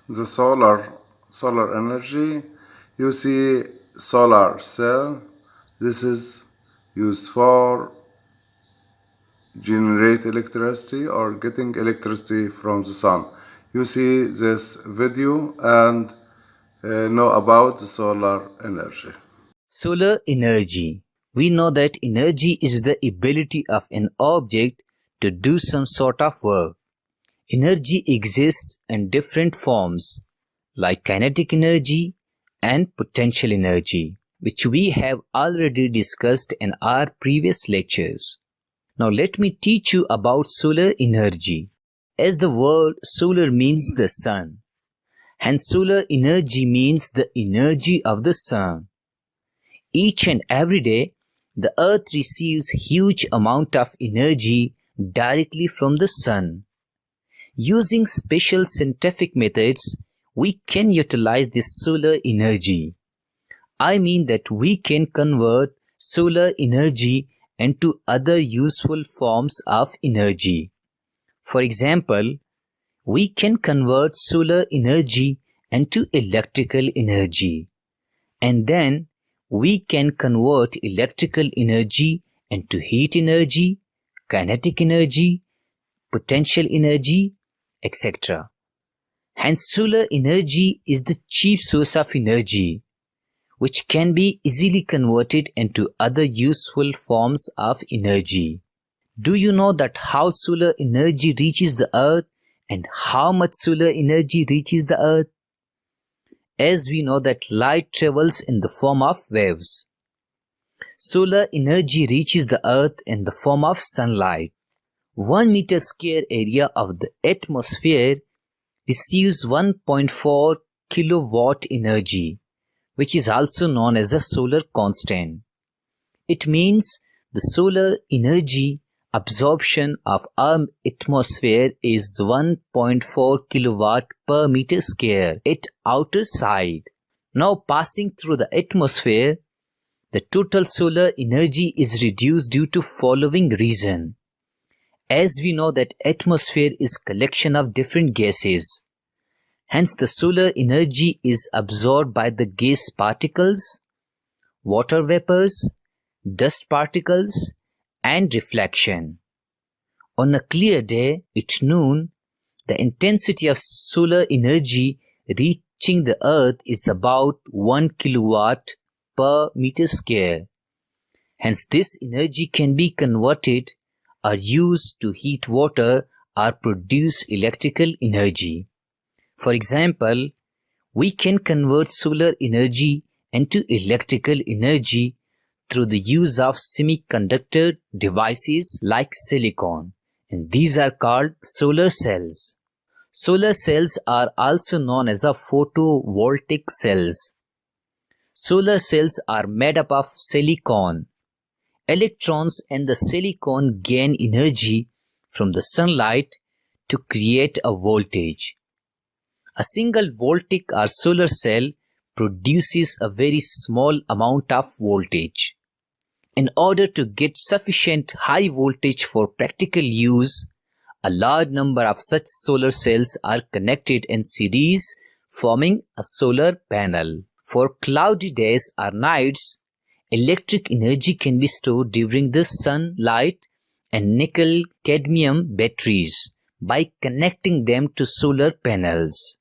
the solar energy. You see solar cell. This is used for generate electricity or getting electricity from the sun. You see this video and know about the solar energy. Solar energy. We know that energy is the ability of an object to do some sort of work. Energy exists in different forms like kinetic energy and potential energy, which we have already discussed in our previous lectures. Now let me teach you about solar energy. As the word solar means the sun, hence solar energy means the energy of the sun. Each and every day, the earth receives huge amount of energy directly from the sun. Using special scientific methods, we can utilize this solar energy. I mean that we can convert solar energy into other useful forms of energy. For example, we can convert solar energy into electrical energy, and then we can convert electrical energy into heat energy, kinetic energy, potential energy, etc. Hence, solar energy is the chief source of energy, which can be easily converted into other useful forms of energy. Do you know that how solar energy reaches the earth and how much solar energy reaches the earth? As we know that light travels in the form of waves. Solar energy reaches the earth in the form of sunlight. 1 meter square area of the atmosphere receives 1.4 kilowatt energy, which is also known as a solar constant. It means the solar energy absorption of our atmosphere is 1.4 kilowatt per meter square at outer side. Now passing through the atmosphere, the total solar energy is reduced due to following reason. As we know that atmosphere is collection of different gases. Hence the solar energy is absorbed by the gas particles, water vapors, dust particles, and reflection. On a clear day at noon, the intensity of solar energy reaching the earth is about 1 kilowatt per meter square. Hence this energy can be converted or used to heat water or produce electrical energy. For example, we can convert solar energy into electrical energy through the use of semiconductor devices like silicon, and these are called solar cells. Solar cells are also known as photovoltaic cells. Solar cells are made up of silicon. Electrons in the silicon gain energy from the sunlight to create a voltage. A single voltaic or solar cell produces a very small amount of voltage. In order to get sufficient high voltage for practical use, a large number of such solar cells are connected in series, forming a solar panel. For cloudy days or nights, electric energy can be stored during the sunlight and nickel-cadmium batteries by connecting them to solar panels.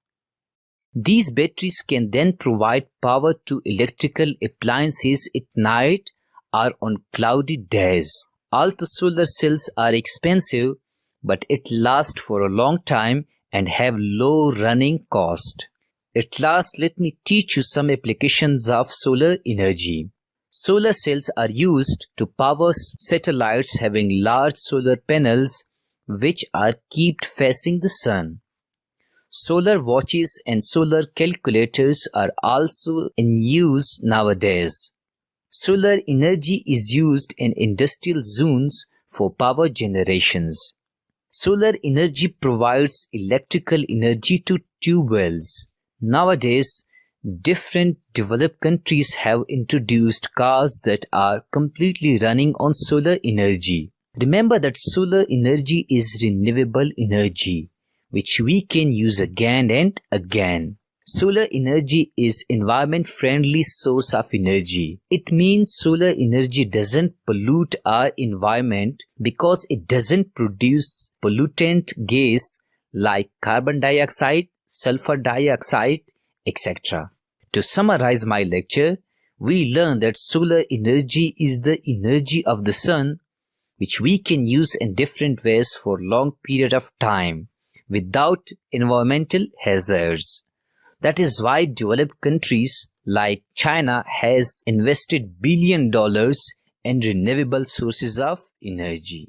These batteries can then provide power to electrical appliances at night or on cloudy days. Although solar cells are expensive, but it lasts for a long time and have low running cost. At last, let me teach you some applications of solar energy. Solar cells are used to power satellites having large solar panels which are kept facing the sun. Solar watches and solar calculators are also in use nowadays. Solar energy is used in industrial zones for power generations. Solar energy provides electrical energy to tube wells. Nowadays, different developed countries have introduced cars that are completely running on solar energy. Remember that solar energy is renewable energy, which we can use again and again. Solar energy is environment-friendly source of energy. It means solar energy doesn't pollute our environment because it doesn't produce pollutant gas like carbon dioxide, sulfur dioxide, etc. To summarize my lecture, we learned that solar energy is the energy of the sun which we can use in different ways for long period of time without environmental hazards. That is why developed countries like China has invested $1 billion in renewable sources of energy.